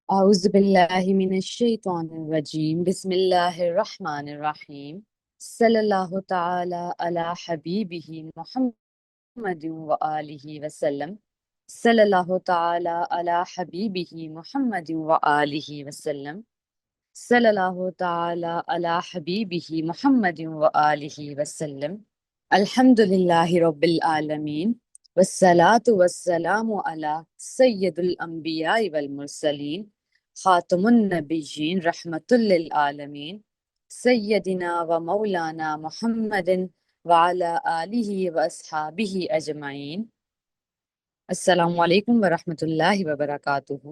أعوذ بالله من الشيطان الرجيم بسم الله الرحمن الرحيم صلى الله تعالى على حبيبه محمد وآله وسلم صلى الله تعالى على حبيبه محمد وآله وسلم صلى الله تعالى على حبيبه محمد وآله وسلم الحمد لله رب العالمين والصلاة والسلام على سيد الأنبياء والمرسلين خاتم النبيين رحمة للعالمين سيدنا ومولانا محمد وعلى آله وأصحابه أجمعين السلام علیکم ورحمۃ اللہ وبرکاتہ۔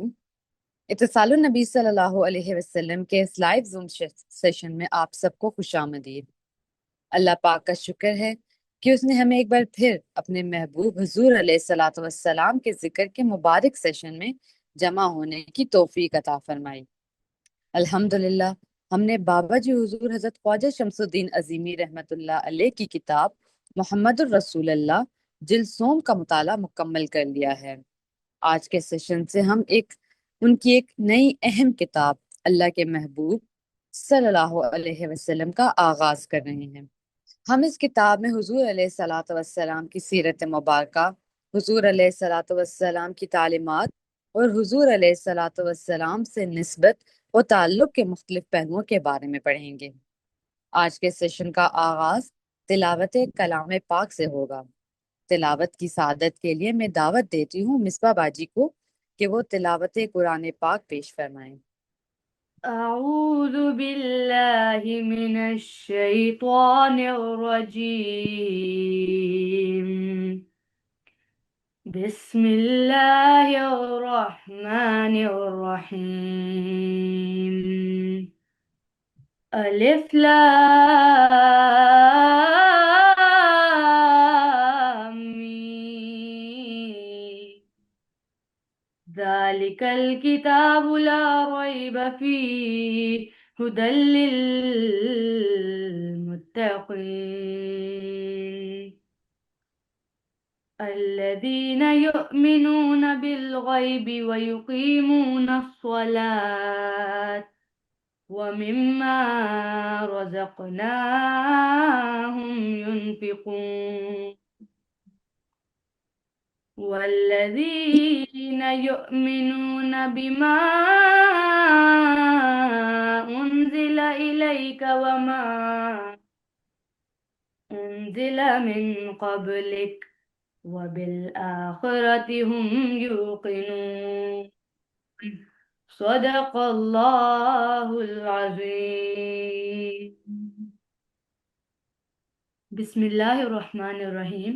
اتصال النبی صلی اللہ علیہ وسلم کے اس لائیو زوم سیشن میں آپ سب کو خوش آمدید۔ اللہ پاک کا شکر ہے کہ اس نے ہمیں ایک بار پھر اپنے محبوب حضور علیہ الصلاۃ والسلام کے ذکر کے مبارک سیشن میں جمع ہونے کی توفیق عطا فرمائی۔ الحمدللہ ہم نے بابا جی حضور حضرت خواجہ شمس الدین عظیمی رحمۃ اللہ علیہ کی کتاب محمد الرسول اللہ جلد سوم کا مطالعہ مکمل کر لیا ہے۔ آج کے سیشن سے ہم ان کی ایک نئی اہم کتاب اللہ کے محبوب صلی اللہ علیہ وسلم کا آغاز کر رہے ہیں۔ ہم اس کتاب میں حضور علیہ الصلاۃ والسلام کی سیرت مبارکہ، حضور علیہ الصلاۃ والسلام کی تعلیمات اور حضور علیہ الصلاۃ والسلام سے نسبت و تعلق کے مختلف پہلوؤں کے بارے میں پڑھیں گے۔ آج کے سیشن کا آغاز تلاوت کلام پاک سے ہوگا۔ تلاوت کی سعادت کے لیے میں دعوت دیتی ہوں مصباح باجی کو کہ وہ تلاوت قرآن پاک پیش فرمائیں۔ اعوذ باللہ من الشیطان الرجیم بسم اللہ الرحمن الرحیم الف لام میم ذلك الكتاب لا ريب فيه هدى للمتقين الذين يؤمنون بالغيب ويقيمون الصلاة ومما رزقناهم ينفقون والذين يؤمنون بما أنزل إليك وما أنزل من قبلك وبالآخرة هم يوقنون صدق الله العظيم بسم اللہ الرحمن الرحیم۔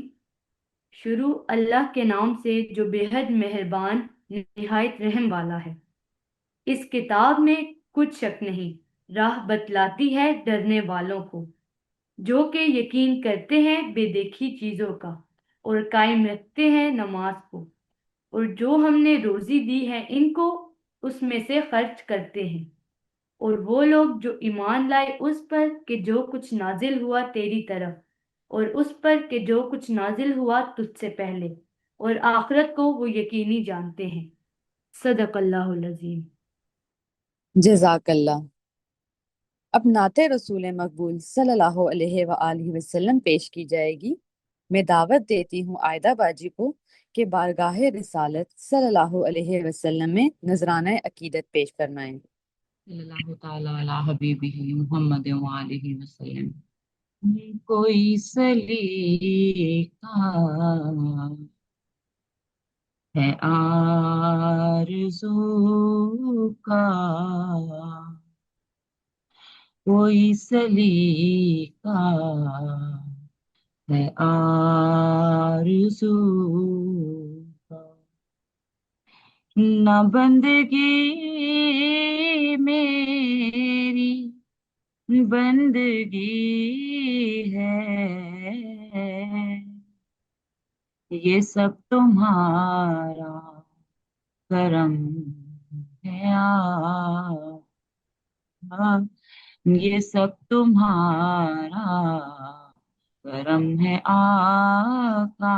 شروع اللہ کے نام سے جو بے حد مہربان نہایت رحم والا ہے۔ اس کتاب میں کچھ شک نہیں، راہ بتلاتی ہے ڈرنے والوں کو، جو کہ یقین کرتے ہیں بے دیکھی چیزوں کا اور قائم رکھتے ہیں نماز کو، اور جو ہم نے روزی دی ہے ان کو اس میں سے خرچ کرتے ہیں، اور وہ لوگ جو ایمان لائے اس پر کہ جو کچھ نازل ہوا تیری طرف، اور اس پر کہ جو کچھ نازل ہوا تجھ سے پہلے، اور آخرت کو وہ یقینی جانتے ہیں۔ صدق اللہ العظیم۔ جزاک اللہ۔ اب نعت رسول مقبول صلی اللہ علیہ وآلہ وسلم پیش کی جائے گی۔ میں دعوت دیتی ہوں عائدہ باجی کو کہ بارگاہ رسالت صلی اللہ علیہ وسلم میں نذرانہ عقیدت پیش فرمائیں۔ صلی اللہ تعالیٰ علی حبیبہ محمد وآلہ وسلم۔ کوئی سلیقہ ہے آرزو کا، کوئی سلیقہ ہے آرزو کا، نہ بندگی میری بندگی ہے، یہ سب تمہارا کرم ہے یہ سب تمہارا کرم ہے آقا،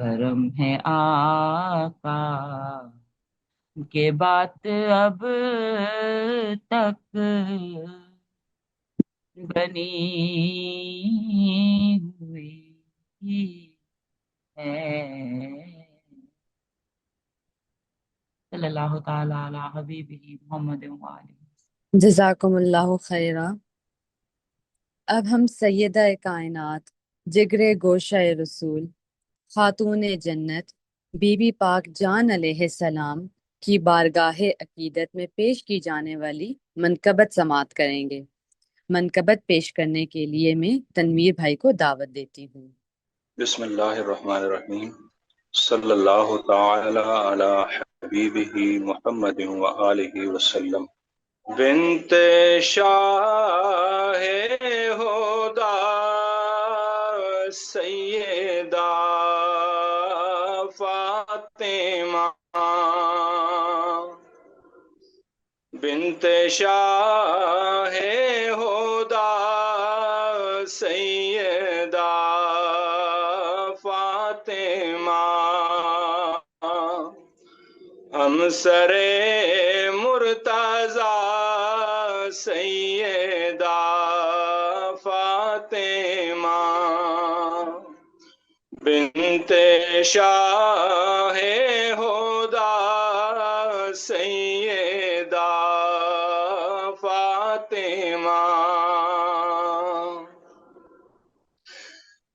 کرم ہے آقا کہ بات اب تک بنی ہوئی ہے. صلی اللہ تعالی علی حبیبہ محمد وآلہ. جزاکم اللہ خیرہ. اب ہم سیدہ کائنات، جگر گوشہ رسول، خاتون جنت، بی بی پاک جان علیہ السلام کی بارگاہ عقیدت میں پیش کی جانے والی منقبت سماعت کریں گے. منقبت پیش کرنے کے لیے میں تنویر بھائی کو دعوت دیتی ہوں. بسم اللہ الرحمن الرحیم. صلی اللہ تعالی علی حبیبہ محمد وآلہ وسلم. بنت شاہ ہدی سیدہ فاطمہ، بنت شاہ ہدی سیدہ فاطمہ، ہمسر مرتضی سیدہ فاطمہ، بنت شاہ ہدی سیدہ فاطمہ،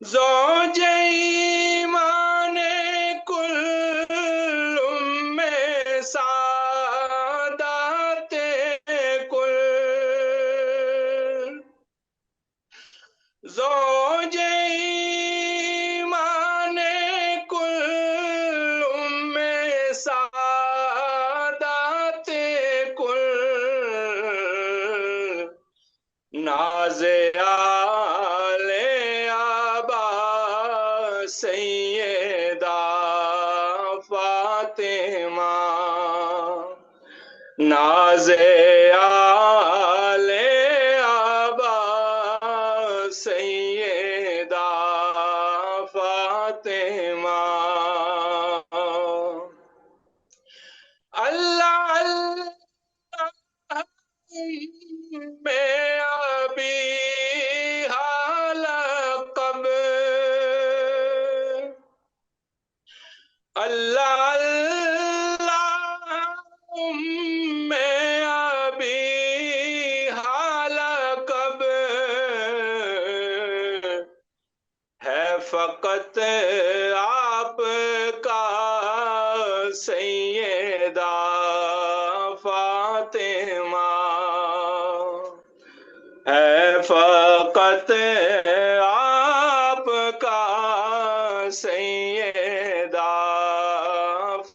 زوج ایمان کل میں سعادت کل، زوج ایمان کل میں سعادت کل، ناز آل آبا سیدہ فاطمہ، ناز آل آبا سیدہ فاطمہ، اللہ اللہ میں ابھی لقب، اللہ اللہ میں ابھی لقب ہے فقط آپ کا سیدہ فاطمہ، ہے فقط آپ کا سیدہ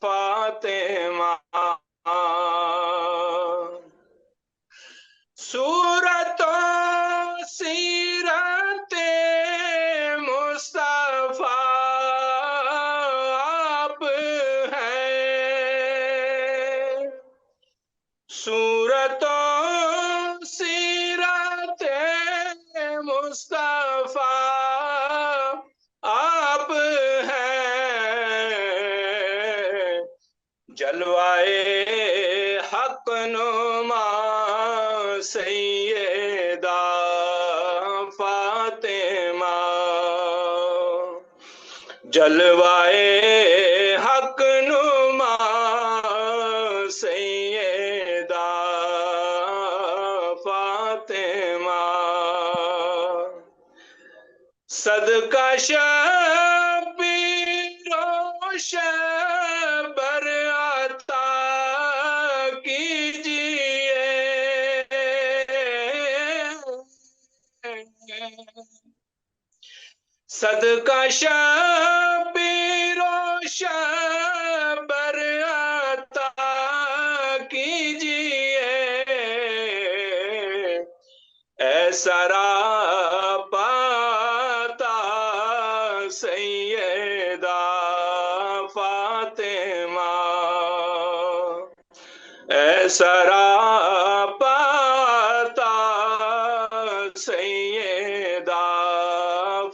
فاطمہ، صورت و سیرت مصطفیٰ آپ ہیں، صورت و سیرت مصطفیٰ آپ ہیں، جلوائے حق نما سیدہ فاطمہ، جلوائے حق نما سیدہ فاطمہ، صدقہ شبیر و شبر عطا کیجئے، صدقہ شبیر و شبر عطا کیجئے، ایسا پاتا سیدہ فاطمہ، ایسا پاتا سیدہ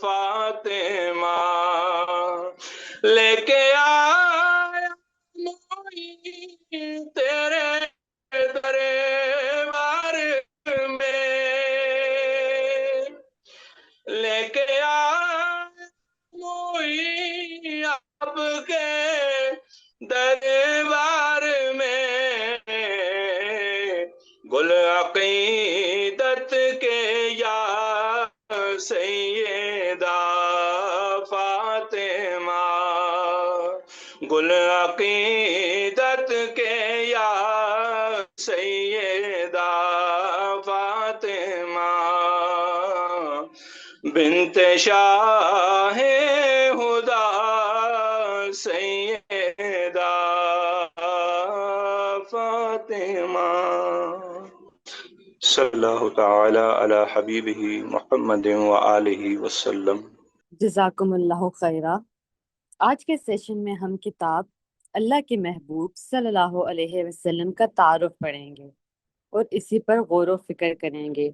فاطمہ، لے گل عقیدت کے یا سیدہ فاطمہ، گل عقیدت کے یا سیدہ فاطمہ، بنت شاہ خدا سیدہ فاطمہ، صلی اللہ تعالی علی حبیبہ محمد وآلہ وسلم۔ جزاکم اللہ خیرہ۔ آج کے سیشن میں ہم کتاب اللہ کے محبوب صلی اللہ علیہ وسلم کا تعارف پڑھیں گے اور اسی پر غور و فکر کریں گے۔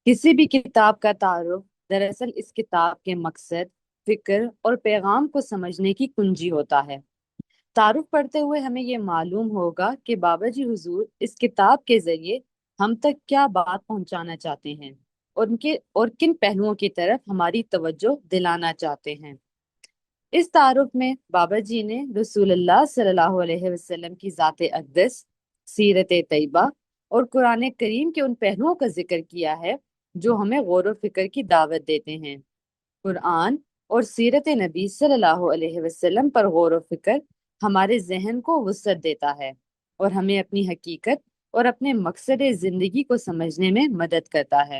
کسی بھی کتاب کا تعارف دراصل اس کتاب کے مقصد، فکر اور پیغام کو سمجھنے کی کنجی ہوتا ہے۔ تعارف پڑھتے ہوئے ہمیں یہ معلوم ہوگا کہ بابا جی حضور اس کتاب کے ذریعے ہم تک کیا بات پہنچانا چاہتے ہیں اور کن پہلوؤں کی طرف ہماری توجہ دلانا چاہتے ہیں۔ اس تعارف میں بابا جی نے رسول اللہ صلی اللہ علیہ وسلم کی ذات اقدس، سیرت طیبہ اور قرآن کریم کے ان پہلوؤں کا ذکر کیا ہے جو ہمیں غور و فکر کی دعوت دیتے ہیں۔ قرآن اور سیرت نبی صلی اللہ علیہ وسلم پر غور و فکر ہمارے ذہن کو وسعت دیتا ہے اور ہمیں اپنی حقیقت اور اپنے مقصد زندگی کو سمجھنے میں مدد کرتا ہے۔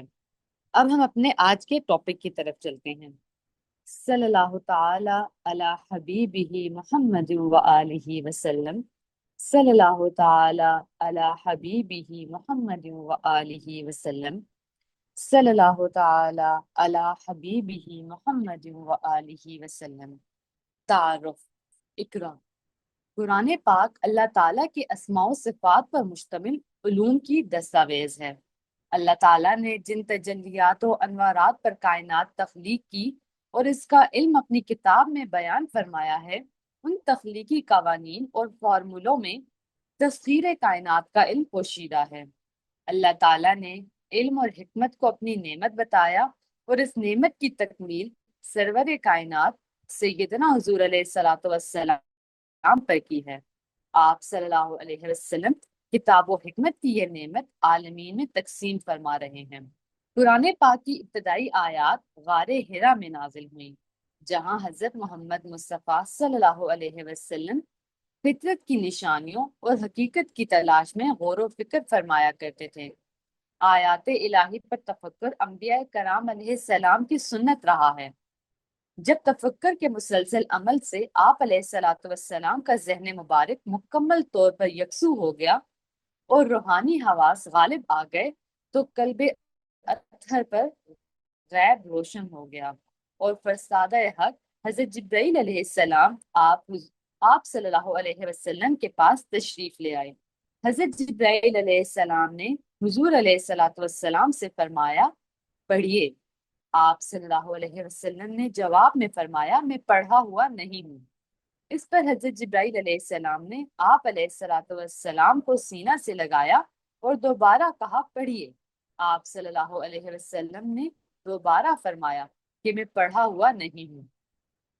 اب ہم اپنے آج کے ٹاپک کی طرف چلتے ہیں۔ صلی اللہ تعالی علی حبیبہ محمد وآلہ وسلم، صلی اللہ تعالی علی حبیبہ محمد وآلہ وسلم، صلی اللہ تعالی علی حبیبہ محمد وآلہ وسلم۔ تعارف۔ اقرا۔ قرآن پاک اللہ تعالیٰ کے اسماء و صفات پر مشتمل علوم کی دستاویز ہے۔ اللہ تعالیٰ نے جن تجلیات و انوارات پر کائنات تخلیق کی اور اس کا علم اپنی کتاب میں بیان فرمایا ہے، ان تخلیقی قوانین اور فارمولوں میں تسخیر کائنات کا علم پوشیدہ ہے۔ اللہ تعالیٰ نے علم اور حکمت کو اپنی نعمت بتایا اور اس نعمت کی تکمیل سرور کائنات سیدنا حضور علیہ الصلوۃ والسلام پر کی ہے۔ آپ صلی اللہ علیہ وسلم کتاب و حکمت کی یہ نعمت عالمین میں تقسیم فرما رہے ہیں۔ قرآن پاک کی ابتدائی آیات غار حرا میں نازل ہوئیں، جہاں حضرت محمد مصطفیٰ صلی اللہ علیہ وسلم فطرت کی نشانیوں اور حقیقت کی تلاش میں غور و فکر فرمایا کرتے تھے۔ آیات الہی پر تفکر انبیاء کرام علیہ السلام کی سنت رہا ہے۔ جب تفکر کے مسلسل عمل سے آپ علیہ الصلوۃ والسلام کا ذہن مبارک مکمل طور پر یکسو ہو گیا اور روحانی حواس غالب آ گئے تو قلب اطہر پر غیب روشن ہو گیا اور فرستادہ حق حضرت جبرائیل علیہ السلام آپ صلی اللہ علیہ وسلم کے پاس تشریف لے آئے۔ حضرت جبرائیل علیہ السلام نے حضور علیہ الصلوۃ والسلام سے فرمایا، پڑھیے۔ آپ صلی اللہ علیہ وسلم نے جواب میں فرمایا، میں پڑھا ہوا نہیں ہوں۔ اس پر حضرت جبرائیل علیہ السلام نے آپ علیہ الصلوۃ والسلام کو سینہ سے لگایا اور دوبارہ کہا، پڑھیے۔ آپ صلی اللہ علیہ وسلم نے دوبارہ فرمایا کہ میں پڑھا ہوا نہیں ہوں۔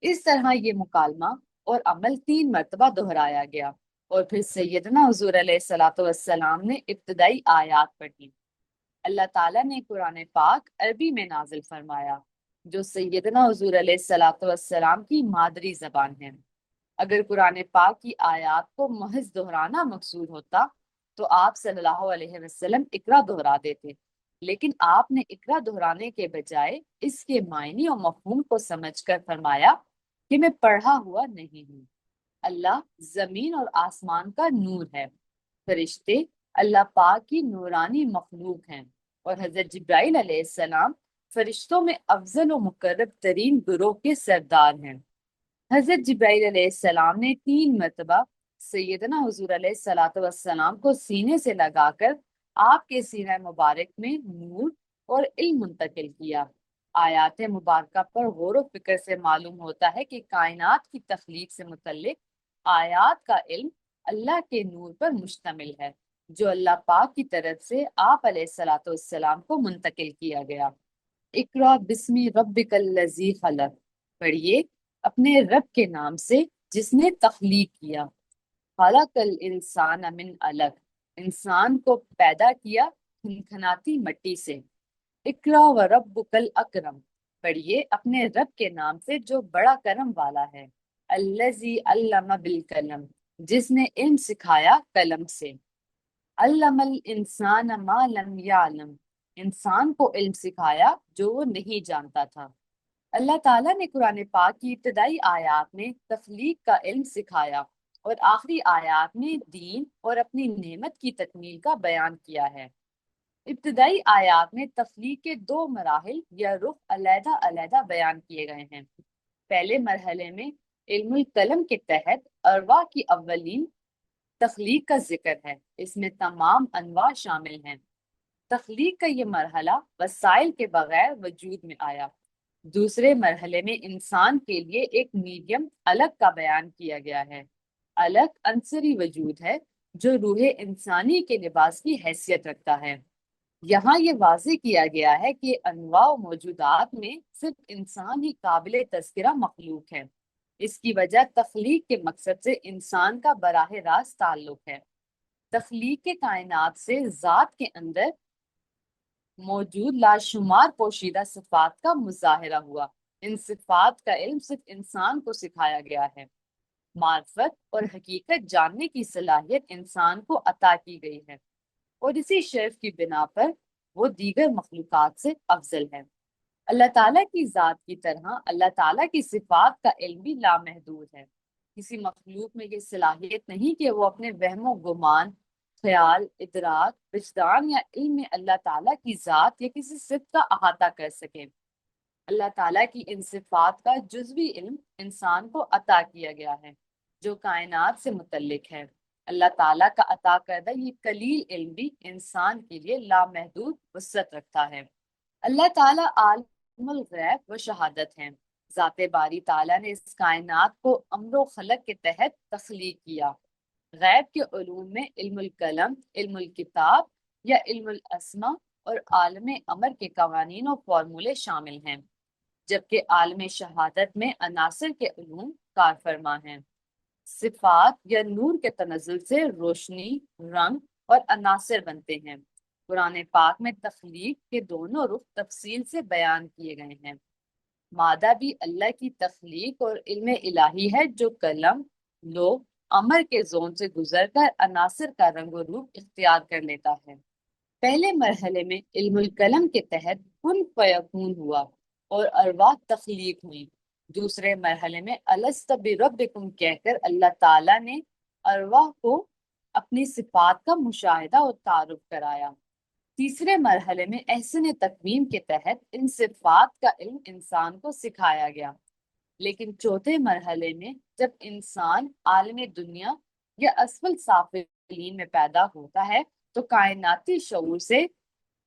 اس طرح یہ مکالمہ اور عمل 3 مرتبہ دہرایا گیا اور پھر سیدنا حضور علیہ الصلوۃ والسلام نے ابتدائی آیات پڑھی۔ اللہ تعالیٰ نے قرآن پاک عربی میں نازل فرمایا، جو سیدنا حضور علیہ الصلوۃ والسلام کی مادری زبان ہے۔ اگر قرآن پاک کی آیات کو محض دہرانا مقصود ہوتا تو آپ صلی اللہ علیہ وسلم اقرا دہرا دیتے، لیکن آپ نے اقرا دہرانے کے بجائے اس کے معنی اور مفہوم کو سمجھ کر فرمایا کہ میں پڑھا ہوا نہیں ہوں۔ اللہ زمین اور آسمان کا نور ہے، فرشتے اللہ پاک کی نورانی مخلوق ہیں، اور حضرت جبرائیل علیہ السلام فرشتوں میں افضل و مقرب ترین گروہ کے سردار ہیں۔ حضرت جبرائیل علیہ السلام نے 3 مرتبہ سیدنا حضور علیہ الصلوۃ والسلام کو سینے سے لگا کر آپ کے سینہ مبارک میں نور اور علم منتقل کیا۔ آیات مبارکہ پر غور و فکر سے معلوم ہوتا ہے کہ کائنات کی تخلیق سے متعلق آیات کا علم اللہ کے نور پر مشتمل ہے، جو اللہ پاک کی طرف سے آپ علیہ الصلوۃ والسلام کو منتقل کیا گیا۔ اقرا بسم ربک الذی خلق، پڑھیے اپنے رب کے نام سے جس نے تخلیق کیا۔ خلق الانسان من علق، انسان کو پیدا کیا کھنکھناتی مٹی سے۔ اقرا و ربک الاکرم، پڑھیے اپنے رب کے نام سے جو بڑا کرم والا ہے۔ الذی علم بالقلم، جس نے علم سکھایا قلم سے۔ علم الانسان ما لم یعلم، انسان کو علم سکھایا جو وہ نہیں جانتا تھا۔ اللہ تعالیٰ نے قرآن پاک کی ابتدائی آیات میں تخلیق کا علم سکھایا اور آخری آیات میں دین اور اپنی نعمت کی تکمیل کا بیان کیا ہے۔ ابتدائی آیات میں تخلیق کے 2 مراحل یا رخ علیحدہ علیحدہ بیان کیے گئے ہیں۔ پہلے مرحلے میں علم القلم کے تحت ارواح کی اولین تخلیق کا ذکر ہے، اس میں تمام انواع شامل ہیں۔ تخلیق کا یہ مرحلہ وسائل کے بغیر وجود میں آیا۔ دوسرے مرحلے میں انسان کے لیے ایک میڈیم الگ کا بیان کیا گیا ہے۔ الگ عنصری وجود ہے جو روح انسانی کے لباس کی حیثیت رکھتا ہے۔ یہاں یہ واضح کیا گیا ہے کہ انواع و موجودات میں صرف انسان ہی قابل تذکرہ مخلوق ہے۔ اس کی وجہ تخلیق کے مقصد سے انسان کا براہ راست تعلق ہے۔ تخلیق کے کائنات سے ذات کے اندر موجود لاشمار پوشیدہ صفات کا مظاہرہ ہوا۔ ان صفات کا علم صرف انسان کو سکھایا گیا ہے۔ معرفت اور حقیقت جاننے کی صلاحیت انسان کو عطا کی گئی ہے اور اسی شرف کی بنا پر وہ دیگر مخلوقات سے افضل ہے۔ اللہ تعالیٰ کی ذات کی طرح اللہ تعالیٰ کی صفات کا علم بھی لامحدود ہے۔ کسی مخلوق میں یہ صلاحیت نہیں کہ وہ اپنے وہم و گمان، خیال، ادراک، وجدان یا علم میں اللہ تعالیٰ کی ذات یا کسی صفت کا احاطہ کر سکے۔ اللہ تعالیٰ کی ان صفات کا جزوی علم انسان کو عطا کیا گیا ہے جو کائنات سے متعلق ہے۔ اللہ تعالیٰ کا عطا کردہ یہ قلیل علم بھی انسان کے لیے لامحدود وسعت رکھتا ہے۔ اللہ تعالیٰ عالم الغیب و شہادت ہیں۔ ذات باری تعالیٰ نے اس کائنات کو امر و خلق کے تحت تخلیق کیا۔ غیب کے علوم میں علم القلم، علم الکتاب یا علم الاسماء اور عالم امر کے قوانین و فارمولے شامل ہیں، جبکہ عالم شہادت میں عناصر کے علوم کار فرما ہیں۔ صفات یا نور کے تنزل سے روشنی، رنگ اور عناصر بنتے ہیں۔ قرآن پاک میں تخلیق کے دونوں رخ تفصیل سے بیان کیے گئے ہیں۔ مادہ بھی اللہ کی تخلیق اور علم الہی ہے جو قلم، لوح، امر کے زون سے گزر کر عناصر کا رنگ و روپ اختیار کر لیتا ہے۔ پہلے مرحلے میں علم القلم کے تحت کن فیکون ہوا اور ارواح تخلیق ہوئی۔ دوسرے مرحلے میں الست بربکم کہہ کر اللہ تعالیٰ نے ارواح کو اپنی صفات کا مشاہدہ اور تعارف کرایا۔ تیسرے مرحلے میں احسن تقویم کے تحت ان صفات کا علم انسان کو سکھایا گیا۔ لیکن چوتھے مرحلے میں جب انسان عالم دنیا یا اسفل سافلین میں پیدا ہوتا ہے تو کائناتی شعور سے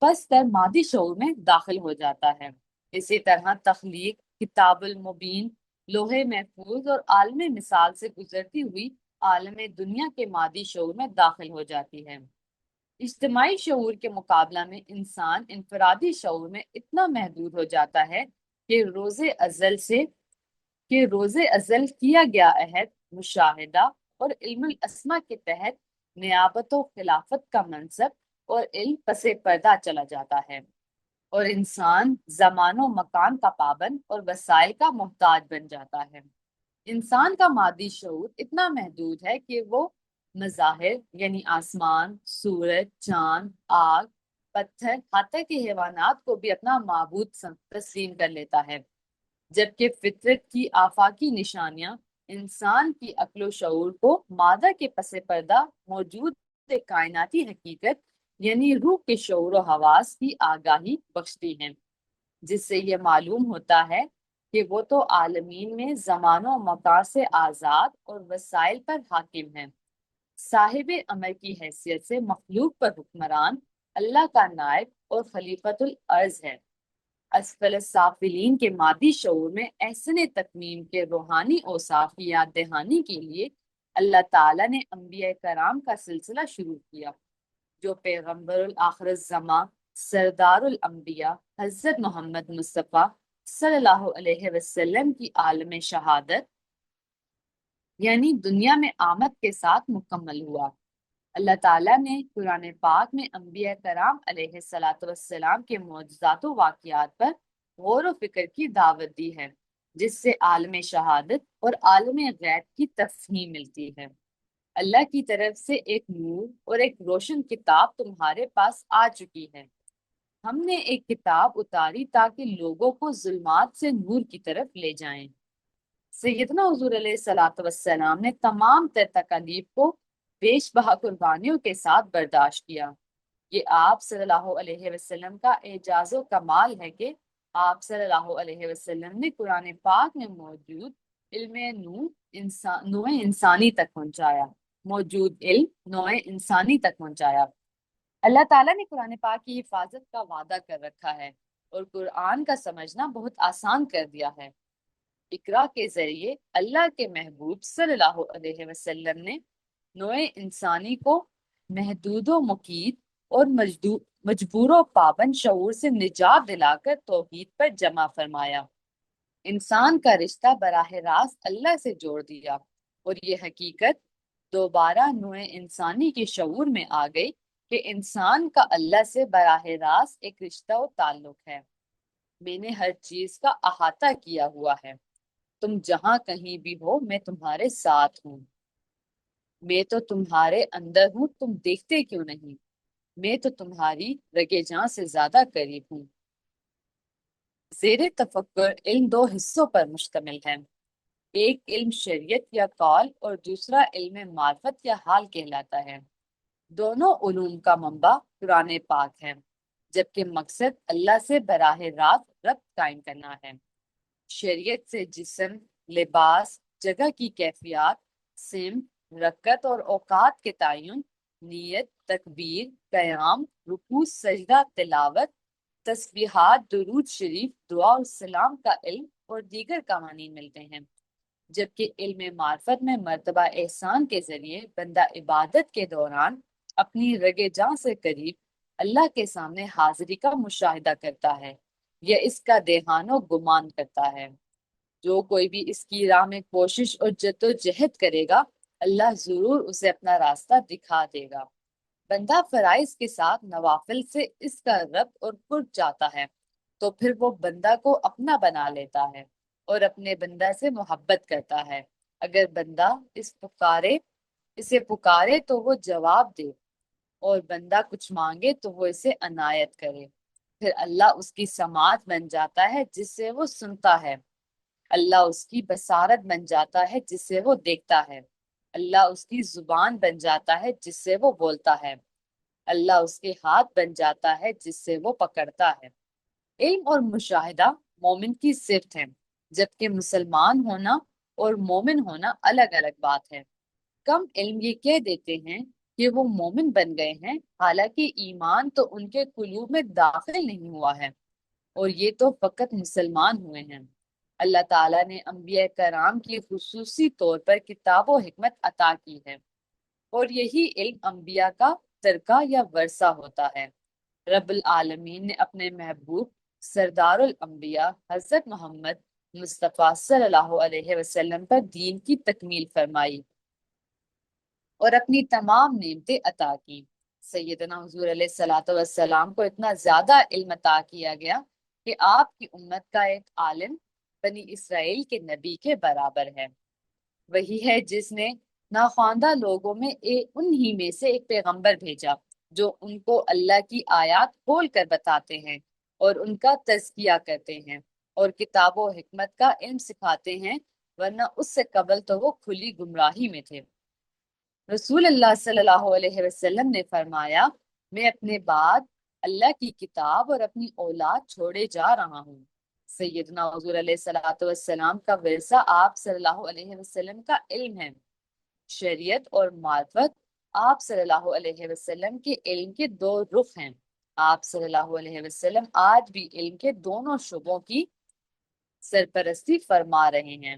پس تر مادی شعور میں داخل ہو جاتا ہے۔ اسی طرح تخلیق، کتاب المبین، لوح محفوظ اور عالم مثال سے گزرتی ہوئی عالم دنیا کے مادی شعور میں داخل ہو جاتی ہے۔ اجتماعی شعور کے مقابلہ میں انسان انفرادی شعور میں اتنا محدود ہو جاتا ہے کہ روز ازل کیا گیا عہد، مشاہدہ اور علم الاسماء کے تحت نیابت و خلافت کا منصب اور علم پس پردہ چلا جاتا ہے اور انسان زمان و مکان کا پابند اور وسائل کا محتاج بن جاتا ہے۔ انسان کا مادی شعور اتنا محدود ہے کہ وہ مظاہر یعنی آسمان، سورج، چاند، آگ، پتھر، حتیٰ کہ حیوانات کو بھی اپنا معبود تسلیم کر لیتا ہے، جبکہ فطرت کی آفاقی نشانیاں انسان کی عقل و شعور کو مادہ کے پس پردہ موجود کائناتی حقیقت یعنی روح کے شعور و حواس کی آگاہی بخشتی ہیں، جس سے یہ معلوم ہوتا ہے کہ وہ تو عالمین میں زمان و مکان سے آزاد اور وسائل پر حاکم ہیں۔ صاحب امر کی حیثیت سے مخلوق پر حکمران اللہ کا نائب اور خلیفۃ الارض ہے۔ اسفل السافلین کے مادی شعور میں احسن تکمیم کے روحانی اوصاف کی یاد دہانی کے لیے اللہ تعالیٰ نے انبیاء کرام کا سلسلہ شروع کیا، جو پیغمبر الآخر الزماں سردار الانبیاء حضرت محمد مصطفیٰ صلی اللہ علیہ وسلم کی عالم شہادت یعنی دنیا میں آمد کے ساتھ مکمل ہوا۔ اللہ تعالیٰ نے قرآن پاک میں انبیاء کرام علیہ الصلاۃ والسلام کے معجزات و واقعات پر غور و فکر کی دعوت دی ہے، جس سے عالم شہادت اور عالم غیب کی تفہیم ملتی ہے۔ اللہ کی طرف سے ایک نور اور ایک روشن کتاب تمہارے پاس آ چکی ہے۔ ہم نے ایک کتاب اتاری تاکہ لوگوں کو ظلمات سے نور کی طرف لے جائیں۔ سیدنا حضور علیہ الصلاۃ والسلام نے تمام تر تکالیف کو بیش بہا قربانیوں کے ساتھ برداشت کیا۔ یہ آپ صلی اللہ علیہ وسلم کا اعجاز و کمال ہے کہ آپ صلی اللہ علیہ وسلم نے قرآن پاک میں موجود علم نوع انسانی تک پہنچایا نوع انسانی تک پہنچایا۔ اللہ تعالیٰ نے قرآن پاک کی حفاظت کا وعدہ کر رکھا ہے اور قرآن کا سمجھنا بہت آسان کر دیا ہے۔ اقرا کے ذریعے اللہ کے محبوب صلی اللہ علیہ وسلم نے نوع انسانی کو محدود و مقید اور مجبور و پابند شعور سے نجات دلا کر توحید پر جمع فرمایا۔ انسان کا رشتہ براہ راست اللہ سے جوڑ دیا اور یہ حقیقت دوبارہ نوع انسانی کے شعور میں آ گئی کہ انسان کا اللہ سے براہ راست ایک رشتہ و تعلق ہے۔ میں نے ہر چیز کا احاطہ کیا ہوا ہے، تم جہاں کہیں بھی ہو میں تمہارے ساتھ ہوں۔ میں تو تمہارے اندر ہوں، تم دیکھتے کیوں نہیں؟ میں تو تمہاری رگے جاں سے زیادہ قریب ہوں۔ زیر تفکر علم دو حصوں پر مشتمل ہے، ایک علم شریعت یا قول اور دوسرا علم معرفت یا حال کہلاتا ہے۔ دونوں علوم کا منبع قرآن پاک ہے، جبکہ مقصد اللہ سے براہ راست ربط قائم کرنا ہے۔ شریعت سے جسم، لباس، جگہ کی کیفیات، سمت، رکعت اور اوقات کے تعین، نیت، تکبیر، قیام، رکوع، سجدہ، تلاوت، تسبیحات، درود شریف، دعا اور سلام کا علم اور دیگر قوانین ملتے ہیں، جبکہ علم معرفت میں مرتبہ احسان کے ذریعے بندہ عبادت کے دوران اپنی رگے جاں سے قریب اللہ کے سامنے حاضری کا مشاہدہ کرتا ہے یا اس کا دھیان و گمان کرتا ہے۔ جو کوئی بھی اس کی راہ میں کوشش اور جد و جہد کرے گا، اللہ ضرور اسے اپنا راستہ دکھا دے گا۔ بندہ فرائض کے ساتھ نوافل سے اس کا ربط اور قرب چاہتا ہے تو پھر وہ بندہ کو اپنا بنا لیتا ہے اور اپنے بندہ سے محبت کرتا ہے۔ اگر بندہ اسے پکارے تو وہ جواب دے اور بندہ کچھ مانگے تو وہ اسے عنایت کرے، پھر اللہ اس کی سماعت بن جاتا ہے جس سے وہ سنتا ہے، اللہ اس کی بصارت بن جاتا ہے جس سے وہ دیکھتا ہے، اللہ اس کی زبان بن جاتا ہے جس سے وہ بولتا ہے، اللہ اس کے ہاتھ بن جاتا ہے جس سے وہ پکڑتا ہے۔ علم اور مشاہدہ مومن کی صفت ہے، جبکہ مسلمان ہونا اور مومن ہونا الگ الگ بات ہے۔ کم علم یہ کہہ دیتے ہیں کہ وہ مومن بن گئے ہیں، حالانکہ ایمان تو ان کے قلوب میں داخل نہیں ہوا ہے، اور یہ تو فقط مسلمان ہوئے ہیں۔ اللہ تعالیٰ نے انبیاء کرام کی خصوصی طور پر کتاب و حکمت عطا کی ہے، اور یہی علم انبیاء کا ترکہ یا ورثہ ہوتا ہے۔ رب العالمین نے اپنے محبوب سردار الانبیاء حضرت محمد مصطفیٰ صلی اللہ علیہ وسلم پر دین کی تکمیل فرمائی اور اپنی تمام نعمتیں عطا کی۔ سیدنا حضور علیہ الصلوۃ والسلام کو اتنا زیادہ علم عطا کیا گیا کہ آپ کی امت کا ایک عالم بنی اسرائیل کے نبی کے برابر ہے۔ وہی ہے جس نے ناخواندہ لوگوں میں انہی میں سے ایک پیغمبر بھیجا جو ان کو اللہ کی آیات کھول کر بتاتے ہیں اور ان کا تزکیہ کرتے ہیں اور کتاب و حکمت کا علم سکھاتے ہیں، ورنہ اس سے قبل تو وہ کھلی گمراہی میں تھے۔ رسول اللہ صلی اللہ علیہ وسلم نے فرمایا، میں اپنے بعد اللہ کی کتاب اور اپنی اولاد چھوڑے جا رہا ہوں۔ سیدنا حضور علیہ الصلوۃ والسلام کا ورثہ آپ صلی اللہ علیہ وسلم کا علم ہے۔ شریعت اور معرفت آپ صلی اللہ علیہ وسلم کے علم کے دو رخ ہیں۔ آپ صلی اللہ علیہ وسلم آج بھی علم کے دونوں شعبوں کی سرپرستی فرما رہے ہیں۔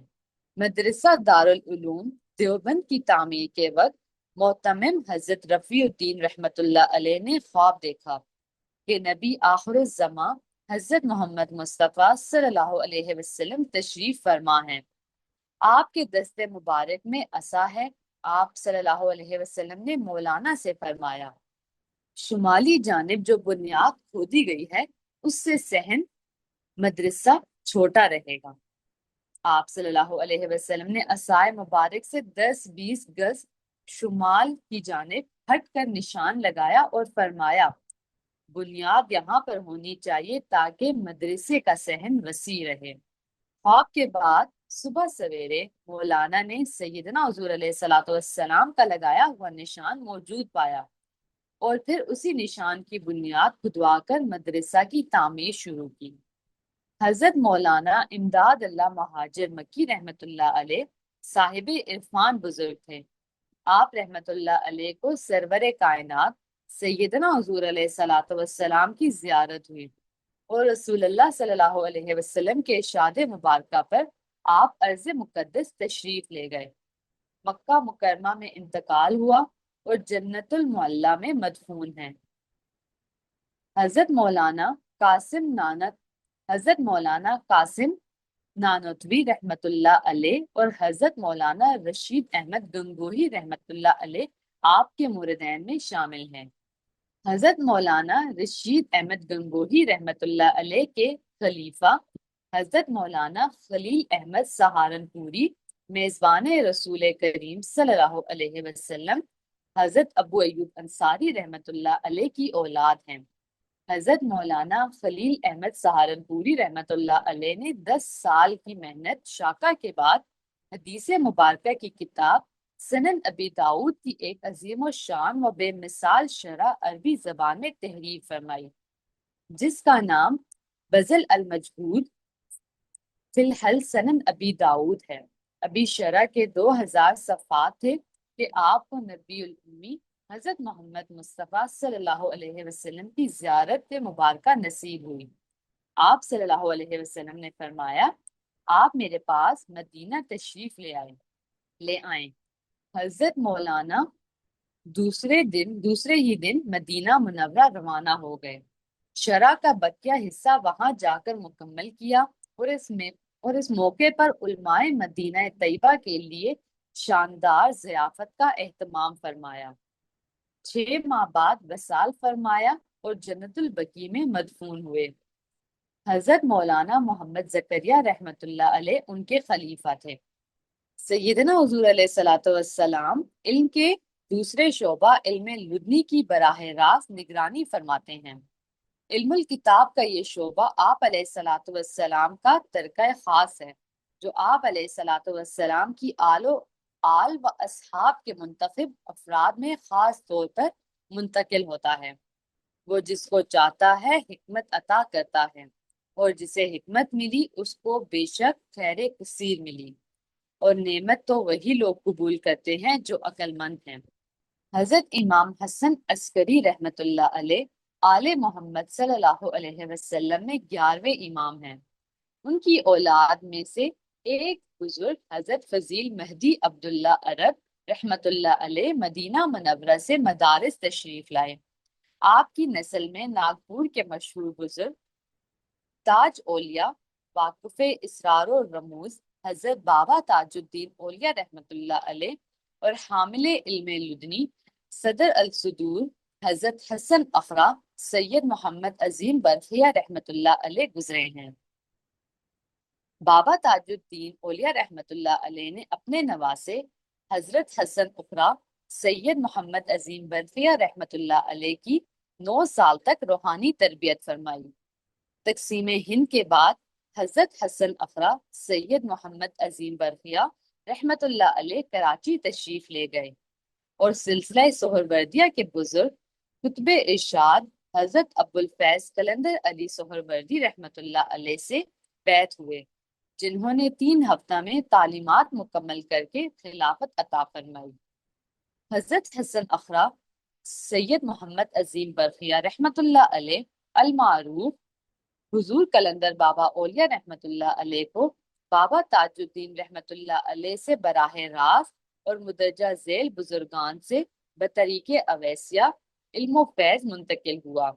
مدرسہ دارالعلوم دیوبند کی تعمیر کے وقت محتمم حضرت رفیع الدین رحمت اللہ علیہ نے خواب دیکھا کہ نبی آخر الزماں حضرت محمد مصطفیٰ صلی اللہ علیہ وسلم تشریف فرما ہیں۔ آپ کے دست مبارک میں عصا ہے آپ صلی اللہ علیہ وسلم نے مولانا سے فرمایا شمالی جانب جو بنیاد کھودی گئی ہے اس سے صحن مدرسہ چھوٹا رہے گا۔ آپ صلی اللہ علیہ وسلم نے عصائے مبارک سے 10-20 گز شمال کی جانب ہٹ کر نشان لگایا اور فرمایا بنیاد یہاں پر ہونی چاہیے تاکہ مدرسے کا صحن وسیع رہے۔ خواب کے بعد صبح سویرے مولانا نے سیدنا حضور علیہ الصلوۃ والسلام کا لگایا ہوا نشان موجود پایا اور پھر اسی نشان کی بنیاد کھدوا کر مدرسہ کی تعمیر شروع کی۔ حضرت مولانا امداد اللہ مہاجر مکی رحمت اللہ علیہ صاحب عرفان بزرگ تھے۔ آپ رحمت اللہ علیہ کو سرور کائنات سیدنا حضور علیہ الصلوۃ والسلام کی زیارت ہوئی اور رسول اللہ صلی اللہ علیہ وسلم کے ارشاد مبارکہ پر آپ عرض مقدس تشریف لے گئے۔ مکہ مکرمہ میں انتقال ہوا اور جنت المعلی میں مدفون ہیں۔ حضرت مولانا قاسم نانوتوی رحمت اللہ علیہ اور حضرت مولانا رشید احمد گنگوہی رحمت اللہ علیہ آپ کے موردین میں شامل ہیں۔ حضرت مولانا رشید احمد گنگوہی رحمت اللہ علیہ کے خلیفہ حضرت مولانا خلیل احمد سہارنپوری میزبان رسول کریم صلی اللہ علیہ وسلم حضرت ابو ایوب انصاری رحمت اللہ علیہ کی اولاد ہیں۔ حضرت مولانا خلیل احمد سہارنپوری رحمت اللہ علیہ نے 10 سال کی محنت شاکہ کے بعد حدیث مبارکہ کی کتاب سنن ابی داؤد کی ایک عظیم الشان و بے مثال شرح عربی زبان میں تحریر فرمائی جس کا نام بذل المجہود فی الحل سنن ابی داؤد ہے۔ ابھی شرح کے 2000 صفحات تھے کہ آپ کو نبی الامی حضرت محمد مصطفیٰ صلی اللہ علیہ وسلم کی زیارت مبارکہ نصیب ہوئی۔ آپ صلی اللہ علیہ وسلم نے فرمایا آپ میرے پاس مدینہ تشریف لے آئیں۔ حضرت مولانا دوسرے ہی دن مدینہ منورہ روانہ ہو گئے۔ شرح کا بقیہ حصہ وہاں جا کر مکمل کیا اور اس موقع پر علماء مدینہ طیبہ کے لیے شاندار ضیافت کا اہتمام فرمایا۔ 6 ماہ بعد وصال فرمایا اور جنت البقیع میں مدفون ہوئے۔ حضرت مولانا محمد زکریا رحمت اللہ علیہ ان کے خلیفہ تھے۔ سیدنا حضور علیہ الصلوۃ والسلام علم کے دوسرے شعبہ علم لدنی کی براہ راست نگرانی فرماتے ہیں۔ علم الکتاب کا یہ شعبہ آپ علیہ الصلوۃ والسلام کا ترکہ خاص ہے جو آپ علیہ الصلوۃ والسلام کی آل و اصحاب کے منتخب افراد میں خاص طور پر منتقل ہوتا ہے۔ وہ جس کو چاہتا ہے حکمت عطا کرتا ہے اور جسے حکمت ملی اس کو بے شک خیر کثیر ملی اور نعمت تو وہی لوگ قبول کرتے ہیں جو عقل مند ہیں۔ حضرت امام حسن عسکری رحمت اللہ علیہ آل محمد صلی اللہ علیہ وسلم میں 11ویں امام ہیں۔ ان کی اولاد میں سے ایک بزرگ حضرت فضیل مہدی عبداللہ عرب رحمت اللہ علیہ مدینہ منورہ سے مدارس تشریف لائے۔ آپ کی نسل میں ناگپور کے مشہور بزرگ تاج اولیاء واقف اسرار و رموز حضرت بابا تاج الدین اولیاء رحمت اللہ علیہ اور حامل علم لدنی صدر الصدور حضرت حسن اقرا سید محمد عظیم برخیہ رحمت اللہ علیہ گزرے ہیں۔ بابا تاج الدین اولیاء رحمت اللہ علیہ نے اپنے نواسے حضرت حسن اقرا سید محمد عظیم برخیہ رحمت اللہ علیہ کی 9 سال تک روحانی تربیت فرمائی۔ تقسیم ہند کے بعد حضرت حسن اقرا سید محمد عظیم برخیہ رحمت اللہ علیہ کراچی تشریف لے گئے اور سلسلہ سہروردیہ کے بزرگ قطب ارشاد حضرت ابو الفیض قلندر علی سہروردی رحمت اللہ علیہ سے بیعت ہوئے جنہوں نے 3 ہفتہ میں تعلیمات مکمل کر کے خلافت عطا فرمائی۔ حضرت حسن اقرا سید محمد عظیم برخیہ رحمت اللہ علیہ المعروف حضور قلندر بابا اولیاء رحمت اللہ علیہ کو بابا تاج الدین رحمت اللہ علیہ سے براہ راست اور مدرجہ ذیل بزرگان سے بطریق اویسیہ علم و فیض منتقل ہوا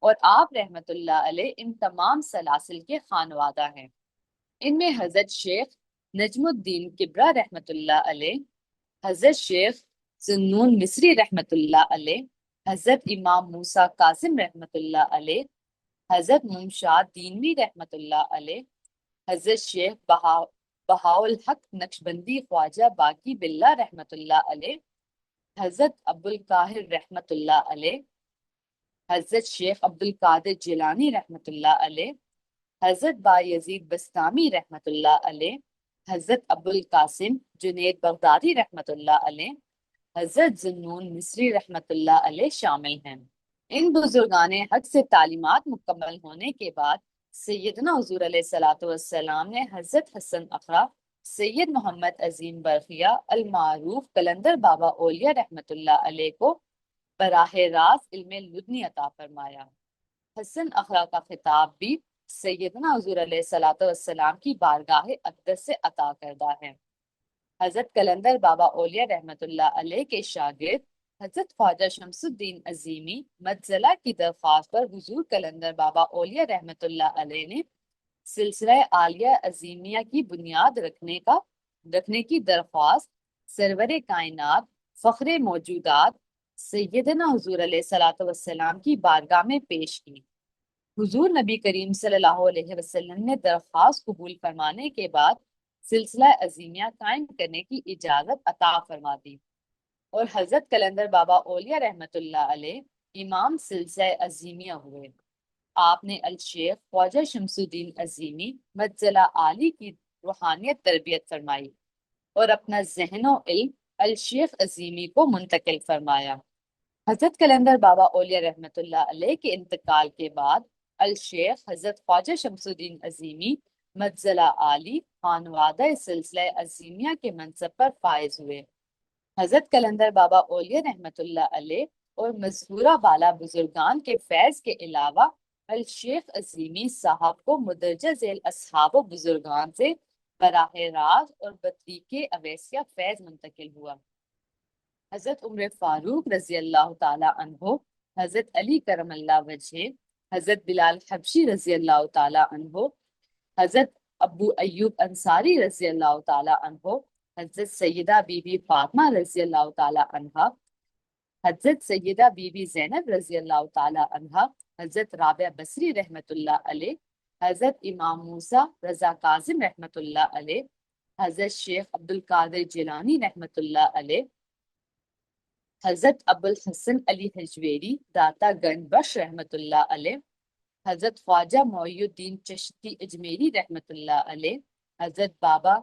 اور آپ رحمت اللہ علیہ ان تمام سلاسل کے خانوادہ ہیں۔ ان میں حضرت شیخ نجم الدین کبرا رحمت اللہ علیہ، حضرت شیخ ذوالنون مصری رحمۃ اللہ علیہ، حضرت امام موسیٰ کاظم رحمۃ اللہ علیہ، حضرت ممشاد دینوی رحمۃ اللہ علیہ، حضرت شیخ بہاء الحق نقشبندی خواجہ باقی باللہ رحمۃ اللہ علیہ، حضرت ابوالقاہر رحمۃ اللہ علیہ، حضرت شیخ عبدالقادر جیلانی رحمۃ اللہ علیہ، حضرت بایزید بستامی رحمۃ اللہ علیہ، حضرت ابوالقاسم جنید بغدادی رحمۃ اللہ علیہ، حضرت ذوالنون مصری رحمۃ اللہ علیہ شامل ہیں۔ ان بزرگان حق سے تعلیمات مکمل ہونے کے بعد سیدنا حضور علیہ الصلوۃ والسلام نے حضرت حسن اقرا سید محمد عظیم برقیہ المعروف قلندر بابا اولیاء رحمۃ اللہ علیہ کو براہ راست علم لدنی عطا فرمایا۔ حسن اقرا کا خطاب بھی سیدنا حضور علیہ الصلوۃ والسلام کی بارگاہ اقدس سے عطا کردہ ہے۔ حضرت قلندر بابا اولیاء رحمۃ اللہ علیہ کے شاگرد حضرت خواجہ شمس الدین عظیمی مجزلہ کی درخواست پر حضور قلندر بابا اولیاء رحمۃ اللہ علیہ نے سلسلہ عالیہ عظیمیہ کی بنیاد رکھنے کی درخواست سرور کائنات فخر موجودات سیدنا حضور علیہ الصلوۃ والسلام کی بارگاہ میں پیش کی۔ حضور نبی کریم صلی اللہ علیہ وسلم نے درخواست قبول فرمانے کے بعد سلسلہ عظیمیہ قائم کرنے کی اجازت عطا فرما دی اور حضرت قلندر بابا اولیاء رحمۃ اللہ علیہ امام سلسلہ عظیمیہ ہوئے۔ آپ نے الشیخ خواجہ شمس الدین عظیمی مجزلہ عالی کی روحانیت تربیت فرمائی اور اپنا ذہن و علم الشیخ عظیمی کو منتقل فرمایا۔ حضرت قلندر بابا اولیاء رحمۃ اللہ علیہ کے انتقال کے بعد الشیخ حضرت خواجہ شمس الدین عظیمی مجزلہ عالی خانوادہ سلسلہ عظیمیہ کے منصب پر فائز ہوئے۔ حضرت قلندر بابا اولیاء رحمۃ اللہ علیہ اور مذکورہ بالا بزرگان کے فیض کے علاوہ الشیخ عظیمی صاحب کو مدرجہ ذیل اصحاب و بزرگان سے براہ راست اور بطریق اویسیہ فیض منتقل ہوا۔ حضرت عمر فاروق رضی اللہ تعالی عنہ، حضرت علی کرم اللہ وجہ، حضرت بلال حبشی رضی اللہ تعالی عنہ، حضرت ابو ایوب انصاری رضی اللہ تعالی عنہ، حضرت سیدہ بی بی فاطمہ رضی اللہ تعالی عنہا، حضرت سیدہ بی بی زینب رضی اللہ تعالی عنہا، حضرت رابعہ بصری رحمۃ اللہ علیہ، حضرت امام موسیٰ رضا کاظم رحمۃ اللہ علیہ، حضرت شیخ عبدالقادر جیلانی رحمۃ اللہ علیہ، حضرت ابوالحسن علی حجویری داتا گنج بخش رحمۃ اللہ علیہ، حضرت خواجہ معی الدین چشتی اجمیری رحمۃ اللہ علیہ، حضرت بابا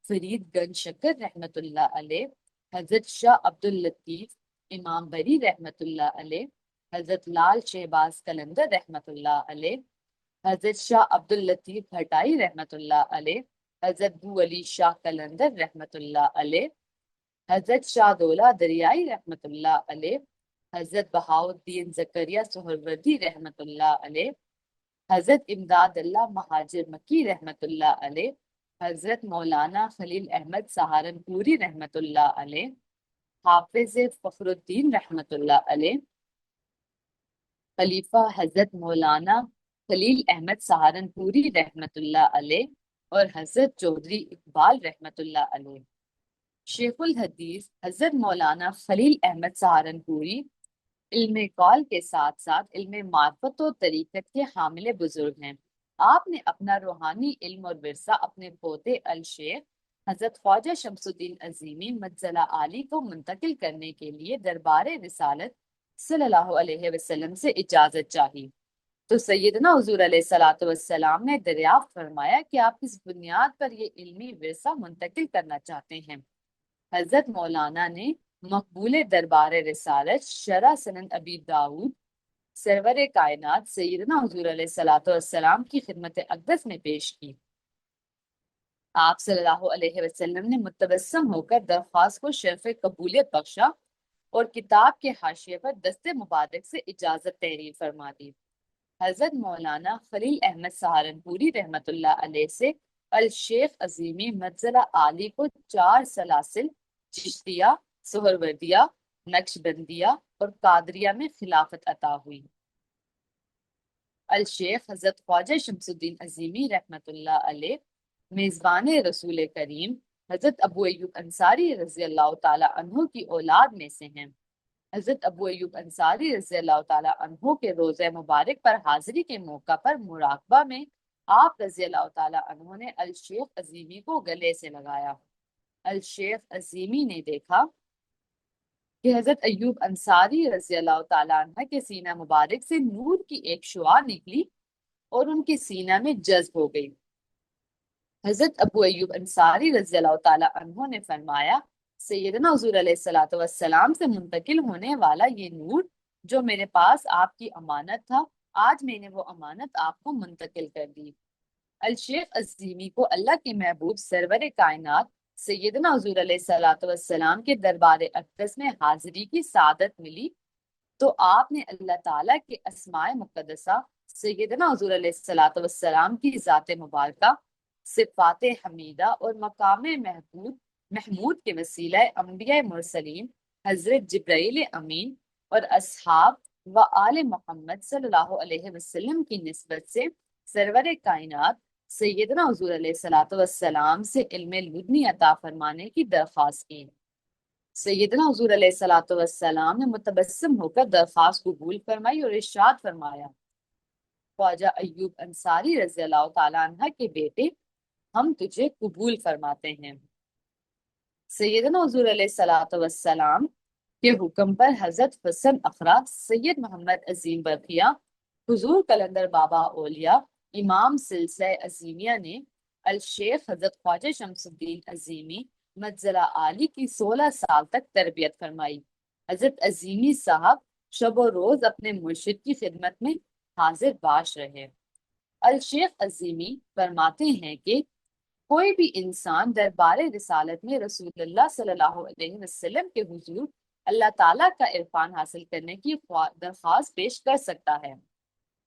فرید گنج شکر رحمۃ اللہ علیہ، حضرت شاہ عبداللطیف امام بری رحمۃ اللہ علیہ، حضرت لال شہباز قلندر رحمۃ اللہ علیہ، حضرت شاہ عبداللطیف بھٹائی رحمۃ اللہ علیہ، حضرت بو علی شاہ قلندر رحمۃ اللہ علیہ، حضرت شاہ دولہ دریائی رحمۃ اللہ علیہ، حضرت بہاء الدین زکریا سہروردی رحمۃ اللہ علیہ، حضرت امداد اللہ مہاجر مکی رحمۃ اللہ علیہ، حضرت مولانا خلیل احمد سہارنپوری رحمۃ اللہ علیہ، حافظ فخر الدین رحمۃ اللہ علیہ، خلیفہ حضرت مولانا خلیل احمد سہارنپوری رحمۃ اللہ علیہ اور حضرت چودھری اقبال رحمۃ اللہ علیہ۔ شیخ الحدیث حضرت مولانا خلیل احمد سہارنپوری علم قول کے ساتھ ساتھ علم معرفت و طریقت کے حامل بزرگ ہیں۔ آپ نے اپنا روحانی علم اور ورثہ اپنے پوتے الشیخ حضرت خواجہ شمس الدین عظیمی مجزلہ عالی کو منتقل کرنے کے لیے دربار رسالت صلی اللہ علیہ وسلم سے اجازت چاہی تو سیدنا حضور علیہ الصلوۃ والسلام نے دریافت فرمایا کہ آپ کس بنیاد پر یہ علمی ورثہ منتقل کرنا چاہتے ہیں۔ حضرت مولانا نے مقبول دربار رسالت شرح سنن ابی داود سرور کائنات سیدنا حضور علیہ الصلوۃ والسلام کی خدمت اقدس میں پیش کی۔ آپ صلی اللہ علیہ وسلم نے متبسم ہو کر درخواست کو شرف قبولیت بخشا اور کتاب کے حاشیے پر دست مبارک سے اجازت تحریر فرما دی۔ حضرت مولانا خلیل احمد سہارنپوری رحمۃ اللہ علیہ سے الشیخ عظیمی مجزلہ عالی کو 4 سلاسل چشتیہ، سہروردیہ، نقشبندیہ اور قادریہ میں خلافت عطا ہوئی۔ الشیخ حضرت خواجہ شمس الدین عظیمی رحمۃ اللہ علیہ میزبان رسول کریم حضرت ابو ایوب انصاری رضی اللہ تعالیٰ عنہ کی اولاد میں سے ہیں۔ حضرت ابو ایوب انصاری رضی اللہ تعالیٰ عنہ کے روزہ مبارک پر حاضری کے موقع پر مراقبہ میں آپ رضی اللہ تعالیٰ عنہ نے الشیخ عظیمی کو گلے سے لگایا۔ الشیخ عظیمی نے دیکھا کہ حضرت ایوب انصاری رضی اللہ تعالیٰ عنہ کے سینہ مبارک سے نور کی ایک شعاع نکلی اور ان کے سینہ میں جذب ہو گئی۔ حضرت ابو ایوب انصاری رضی اللہ تعالیٰ عنہ نے فرمایا، سیدنا حضور علیہ الصلوۃ والسلام سے منتقل ہونے والا یہ نور جو میرے پاس آپ کی امانت تھا، آج میں نے وہ امانت آپ کو منتقل کر دی۔ الشیخ عظیمی کو اللہ کے محبوب سرور کائنات سیدنا حضور علیہ الصلوۃ والسلام کے دربار اقدس میں حاضری کی سعادت ملی تو آپ نے اللہ تعالیٰ کے اسماء مقدسہ سیدنا حضور علیہ الصلوۃ والسلام کی ذات مبارکہ، صفات حمیدہ اور مقام محمود کے وسیلہ انبیاء مرسلین حضرت جبرائیل امین اور اصحاب و آل محمد صلی اللہ علیہ وسلم کی نسبت سے سرور کائنات سیدنا حضور علیہ الصلوۃ والسلام سے علم لدنی عطا فرمانے کی درخواست کی۔ سیدنا حضور علیہ الصلوۃ والسلام نے متبسم ہو کر درخواست قبول فرمائی اور ارشاد فرمایا، خواجہ ایوب انصاری رضی اللہ تعالیٰ عنہ کے بیٹے، ہم تجھے قبول فرماتے ہیں۔ سیدنا حضور علیہ الصلوۃ والسلام کے حکم پر حضرت حسن اقرا، سید محمد عظیم برقیہ، حضور کلندر بابا اولیاء، امام سلسلہ عظیمیہ نے الشیخ حضرت خواجہ شمس الدین عظیمی مجزلہ عالی کی 16 سال تک تربیت فرمائی۔ حضرت عظیمی صاحب شب و روز اپنے مرشد کی خدمت میں حاضر باش رہے۔ الشیخ عظیمی فرماتے ہیں کہ کوئی بھی انسان دربار رسالت میں رسول اللہ صلی اللہ علیہ وسلم کے حضور اللہ تعالیٰ کا عرفان حاصل کرنے کی درخواست پیش کر سکتا ہے۔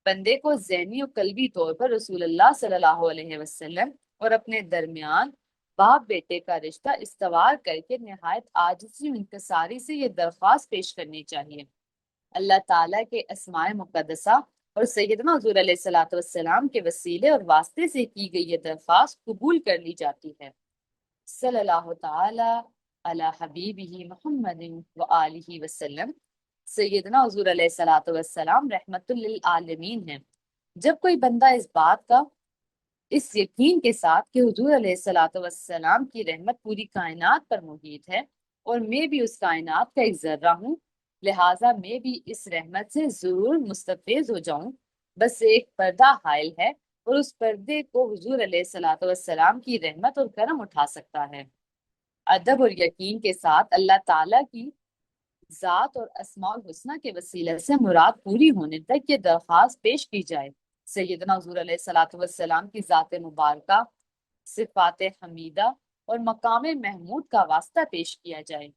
بندے کو ذہنی و قلبی طور پر رسول اللہ صلی اللہ علیہ وسلم اور اپنے درمیان باپ بیٹے کا رشتہ استوار کر کے نہایت عاجزی و انکساری سے یہ درخواست پیش کرنی چاہیے۔ اللہ تعالیٰ کے اسماء مقدسہ اور سیدنا حضور علیہ الصلوۃ والسلام کے وسیلے اور واسطے سے کی گئی یہ درخواست قبول کر لی جاتی ہے۔ صلی اللہ تعالی علی حبیبہ محمد وآلہ وسلم۔ سیدنا حضور علیہ الصلوۃ والسلام رحمت للعالمین ہیں۔ جب کوئی بندہ اس بات کا اس یقین کے ساتھ کہ حضور علیہ الصلوۃ والسلام کی رحمت پوری کائنات پر محیط ہے اور میں بھی اس کائنات کا ایک ذرہ ہوں، لہٰذا میں بھی اس رحمت سے ضرور مستفیض ہو جاؤں، بس ایک پردہ حائل ہے اور اس پردے کو حضور علیہ الصلوۃ والسلام کی رحمت اور کرم اٹھا سکتا ہے۔ ادب اور یقین کے ساتھ اللہ تعالیٰ کی ذات اور اسماء الحسنہ کے وسیلے سے مراد پوری ہونے تک یہ درخواست پیش کی جائے۔ سیدنا حضور علیہ الصلوۃ والسلام کی ذات مبارکہ، صفات حمیدہ اور مقام محمود کا واسطہ پیش کیا جائے۔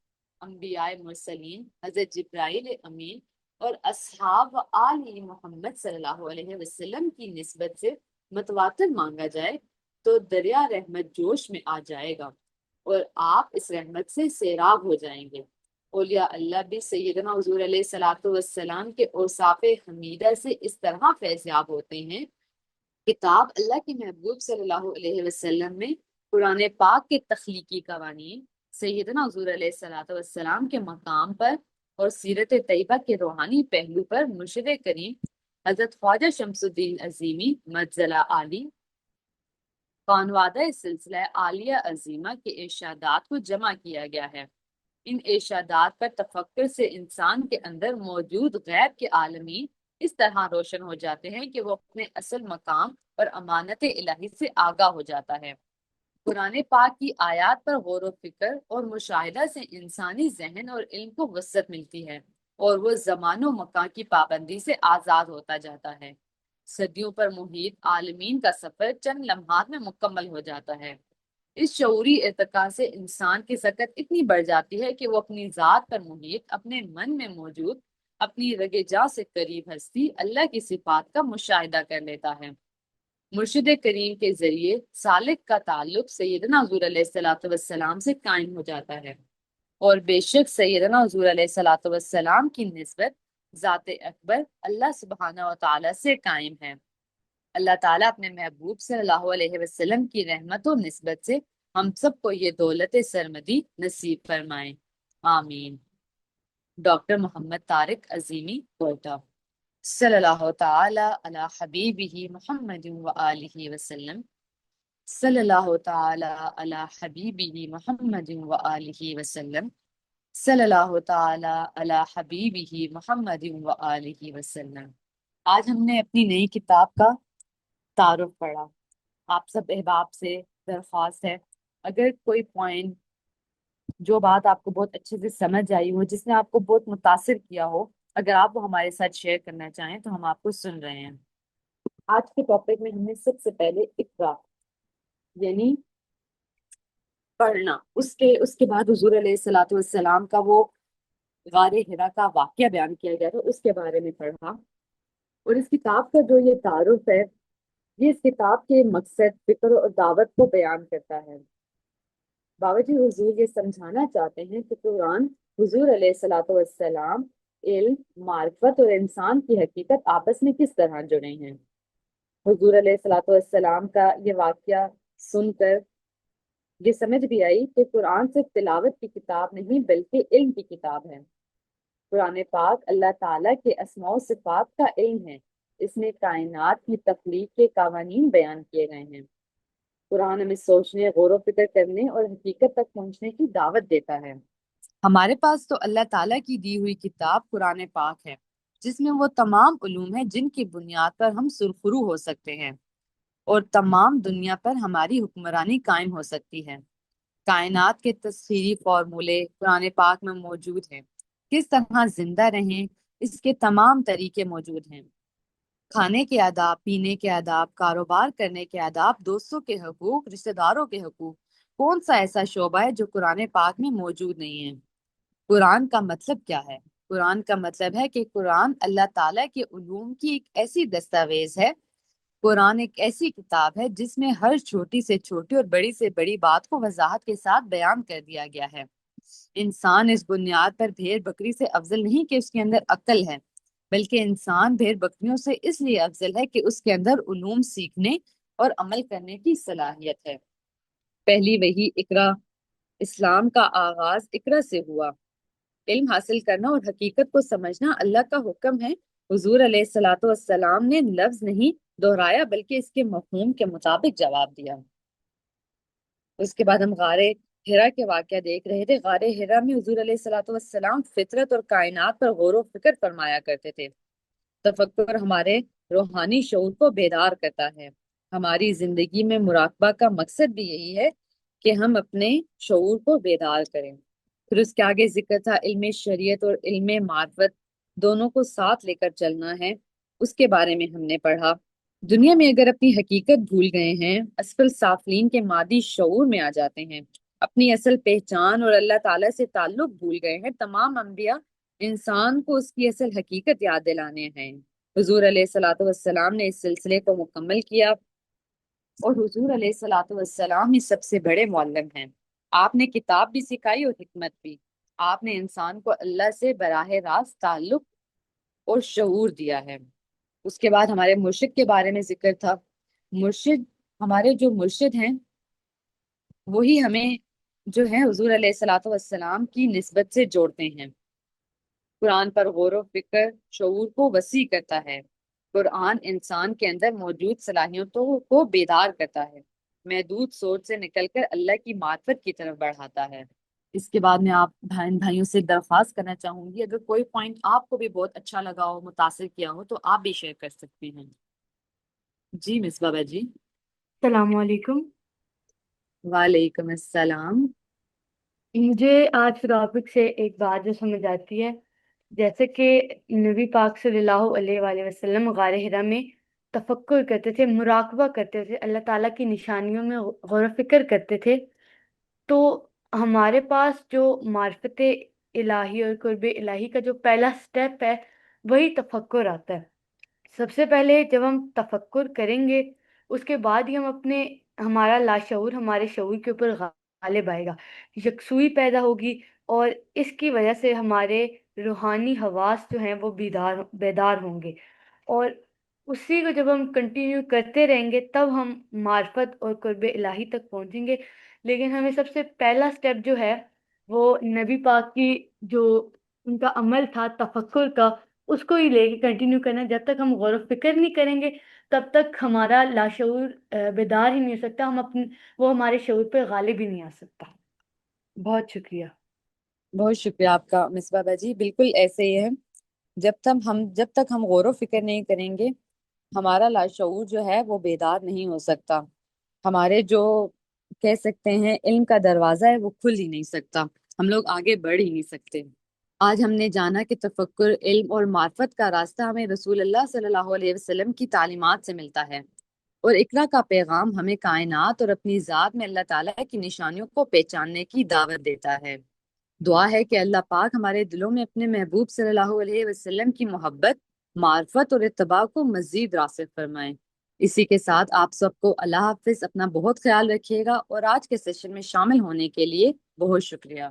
انبیاء مرسلین حضرت جبرائیل امین اور اصحاب و آل محمد صلی اللہ علیہ وسلم کی نسبت سے متواتر مانگا جائے تو دریا رحمت جوش میں آ جائے گا اور آپ اس رحمت سے سیراب ہو جائیں گے۔ اولیاء اللہ بھی سیدنا حضور علیہ الصلوۃ والسلام کے اوصاف حمیدہ سے اس طرح فیضیاب ہوتے ہیں۔ کتاب اللہ کے محبوب صلی اللہ علیہ وسلم میں قرآن پاک کے تخلیقی قوانین، سیدنا حضور علیہ الصلوۃ والسلام کے مقام پر اور سیرت طیبہ کے روحانی پہلو پر مرشد کریم حضرت خواجہ شمس الدین عظیمی مجزلہ عالی خانوادہ سلسلہ عالیہ عظیمہ کے ارشادات کو جمع کیا گیا ہے۔ ان ارشادات پر تفکر سے انسان کے اندر موجود غیب کے عالمین اس طرح روشن ہو جاتے ہیں کہ وہ اپنے اصل مقام اور امانت الہی سے آگاہ ہو جاتا ہے۔ قرآن پاک کی آیات پر غور و فکر اور مشاہدہ سے انسانی ذہن اور علم کو وسعت ملتی ہے اور وہ زمان و مکان کی پابندی سے آزاد ہوتا جاتا ہے۔ صدیوں پر محیط عالمین کا سفر چند لمحات میں مکمل ہو جاتا ہے۔ اس شعوری ارتقاء سے انسان کی سکت اتنی بڑھ جاتی ہے کہ وہ اپنی ذات پر محیط، اپنے من میں موجود، اپنی رگ جاں سے قریب ہستی اللہ کی صفات کا مشاہدہ کر لیتا ہے۔ مرشد کریم کے ذریعے سالک کا تعلق سیدنا حضور علیہ الصلوۃ والسلام سے قائم ہو جاتا ہے، اور بے شک سیدنا حضور علیہ الصلوۃ والسلام کی نسبت ذات اکبر اللہ سبحانہ و تعالی سے قائم ہے۔ اللہ تعالیٰ اپنے محبوب صلی اللہ علیہ وسلم کی رحمت و نسبت سے ہم سب کو یہ دولت سرمدی نصیب فرمائیں، آمین۔ ڈاکٹر محمد طارق عظیمی، کوئٹہ۔ صلی اللہ تعالی علی حبیبہ محمد وآلہ وسلم۔ صلی اللہ تعالی علی حبیبہ محمد وآلہ وسلم۔ صلی اللہ تعالی علی حبیبہ محمد وآلہ وسلم۔ آج ہم نے اپنی نئی کتاب کا تعارف پڑھا۔ آپ سب احباب سے درخواست ہے، اگر کوئی پوائنٹ، جو بات آپ کو بہت اچھے سے سمجھ آئی ہو، جس نے آپ کو بہت متاثر کیا ہو، اگر آپ وہ ہمارے ساتھ شیئر کرنا چاہیں تو ہم آپ کو سن رہے ہیں۔ آج کے ٹاپک میں ہم نے سب سے پہلے اقرا یعنی پڑھنا، اس کے بعد حضور علیہ الصلوۃ والسلام کا وہ غار حرا کا واقعہ بیان کیا گیا تھا، اس کے بارے میں پڑھا۔ اور اس کتاب کا جو یہ تعارف ہے، یہ اس کتاب کے مقصد، فکر اور دعوت کو بیان کرتا ہے۔ بابا جی حضور یہ سمجھانا چاہتے ہیں کہ قرآن حضور علیہ الصلوۃ والسلام، علم، معرفت اور انسان کی حقیقت آپس میں کس طرح جڑے ہیں۔ حضور علیہ الصلوۃ والسلام کا یہ واقعہ سن کر یہ سمجھ بھی آئی کہ قرآن صرف تلاوت کی کتاب نہیں بلکہ علم کی کتاب ہے۔ قرآن پاک اللہ تعالیٰ کے اسماء و صفات کا علم ہے، اس میں کائنات کی تخلیق کے قوانین بیان کیے گئے ہیں۔ قرآن ہمیں سوچنے، غور و فکر کرنے اور حقیقت تک پہنچنے کی دعوت دیتا ہے۔ ہمارے پاس تو اللہ تعالیٰ کی دی ہوئی کتاب قرآن پاک ہے، جس میں وہ تمام علوم ہیں جن کی بنیاد پر ہم سرخرو ہو سکتے ہیں اور تمام دنیا پر ہماری حکمرانی قائم ہو سکتی ہے۔ کائنات کے تسخیری فارمولے قرآن پاک میں موجود ہیں، کس طرح زندہ رہیں اس کے تمام طریقے موجود ہیں۔ کھانے کے آداب، پینے کے آداب، کاروبار کرنے کے آداب، دوستوں کے حقوق، رشتہ داروں کے حقوق، کون سا ایسا شعبہ ہے جو قرآن پاک میں موجود نہیں ہے؟ قرآن کا مطلب کیا ہے؟ قرآن کا مطلب ہے کہ قرآن اللہ تعالیٰ کے علوم کی ایک ایسی دستاویز ہے۔ قرآن ایک ایسی کتاب ہے جس میں ہر چھوٹی سے چھوٹی اور بڑی سے بڑی بات کو وضاحت کے ساتھ بیان کر دیا گیا ہے۔ انسان اس بنیاد پر بھیڑ بکری سے افضل نہیں کہ اس کے اندر عقل ہے، بلکہ انسان بھیڑ بکریوں سے اس لیے افضل ہے کہ اس کے اندر علوم سیکھنے اور عمل کرنے کی صلاحیت ہے۔ پہلی وحی اقرا، اسلام کا آغاز اقرا سے ہوا۔ علم حاصل کرنا اور حقیقت کو سمجھنا اللہ کا حکم ہے۔ حضور علیہ الصلوۃ والسلام نے لفظ نہیں دہرایا بلکہ اس کے مفہوم کے مطابق جواب دیا۔ اس کے بعد ہم غار حرا کے واقعہ دیکھ رہے تھے۔ غار حرا میں حضور علیہ الصلوۃ والسلام فطرت اور کائنات پر غور و فکر فرمایا کرتے تھے۔ تفکر ہمارے روحانی شعور کو بیدار کرتا ہے۔ ہماری زندگی میں مراقبہ کا مقصد بھی یہی ہے کہ ہم اپنے شعور کو بیدار کریں۔ پھر اس کے آگے ذکر تھا علم شریعت اور علم معرفت دونوں کو ساتھ لے کر چلنا ہے، اس کے بارے میں ہم نے پڑھا۔ دنیا میں اگر اپنی حقیقت بھول گئے ہیں، اسفل سافلین کے مادی شعور میں آ جاتے ہیں، اپنی اصل پہچان اور اللہ تعالیٰ سے تعلق بھول گئے ہیں، تمام انبیاء انسان کو اس کی اصل حقیقت یاد دلانے ہیں۔ حضور علیہ الصلوۃ والسلام نے اس سلسلے کو مکمل کیا، اور حضور علیہ الصلوۃ والسلام ہی سب سے بڑے معلم ہیں۔ آپ نے کتاب بھی سکھائی اور حکمت بھی۔ آپ نے انسان کو اللہ سے براہ راست تعلق اور شعور دیا ہے۔ اس کے بعد ہمارے مرشد کے بارے میں ذکر تھا۔ مرشد، ہمارے جو مرشد ہیں وہی ہمیں جو ہے حضور علیہ الصلوۃ والسلام کی نسبت سے جوڑتے ہیں۔ قرآن پر غور و فکر شعور کو وسیع کرتا ہے۔ قرآن انسان کے اندر موجود صلاحیتوں کو بیدار کرتا ہے، محدود سوچ سے نکل کر اللہ کی معرفت کی طرف بڑھاتا ہے۔ اس کے بعد میں آپ بھائیوں سے درخواست کرنا چاہوں گی، اگر کوئی پوائنٹ آپ کو بھی بہت اچھا لگا ہو، متاثر کیا ہو، تو آپ بھی شیئر کر سکتی ہیں۔ جی مس بابا جی۔ السلام علیکم۔ وعلیکم السلام۔ مجھے آج کے ٹاپک سے ایک بات جو سمجھ آتی ہے، جیسے کہ نبی پاک صلی اللہ علیہ وآلہ وسلم غار حرا میں تفکر کرتے تھے، مراقبہ کرتے تھے، اللہ تعالیٰ کی نشانیوں میں غور و فکر کرتے تھے، تو ہمارے پاس جو معرفت الہی اور قرب الہی کا جو پہلا سٹیپ ہے وہی تفکر آتا ہے۔ سب سے پہلے جب ہم تفکر کریں گے، اس کے بعد ہی ہمارا لاشعور ہمارے شعور کے اوپر غالب آئے گا، یکسوئی پیدا ہوگی، اور اس کی وجہ سے ہمارے روحانی حواس جو ہیں وہ بیدار ہوں گے، اور اسی کو جب ہم کنٹینیو کرتے رہیں گے تب ہم معرفت اور قرب الہی تک پہنچیں گے۔ لیکن ہمیں سب سے پہلا سٹیپ جو ہے وہ نبی پاک کی جو ان کا عمل تھا تفکر کا، اس کو ہی لے کے کنٹینیو کرنا. جب تک ہم غور و فکر نہیں کریں گے تب تک ہمارا لاشعور بیدار ہی نہیں ہو سکتا، وہ ہمارے شعور پہ غالب ہی نہیں آ سکتا. بہت شکریہ. بہت شکریہ آپ کا مصباح جی. بالکل ایسے ہی ہے، جب تک ہم غور و فکر نہیں کریں گے ہمارا لاشعور جو ہے وہ بیدار نہیں ہو سکتا. ہمارے جو کہہ سکتے ہیں علم کا دروازہ ہے وہ کھل ہی نہیں سکتا، ہم لوگ آگے بڑھ ہی نہیں سکتے. آج ہم نے جانا کہ تفکر، علم اور معرفت کا راستہ ہمیں رسول اللہ صلی اللہ علیہ وسلم کی تعلیمات سے ملتا ہے، اور اقرا کا پیغام ہمیں کائنات اور اپنی ذات میں اللہ تعالیٰ کی نشانیوں کو پہچاننے کی دعوت دیتا ہے. دعا ہے کہ اللہ پاک ہمارے دلوں میں اپنے محبوب صلی اللہ علیہ وسلم کی محبت، معرفت اور اتباع کو مزید راسخ فرمائیں. اسی کے ساتھ آپ سب کو اللہ حافظ. اپنا بہت خیال رکھیے گا، اور آج کے سیشن میں شامل ہونے کے لیے بہت شکریہ.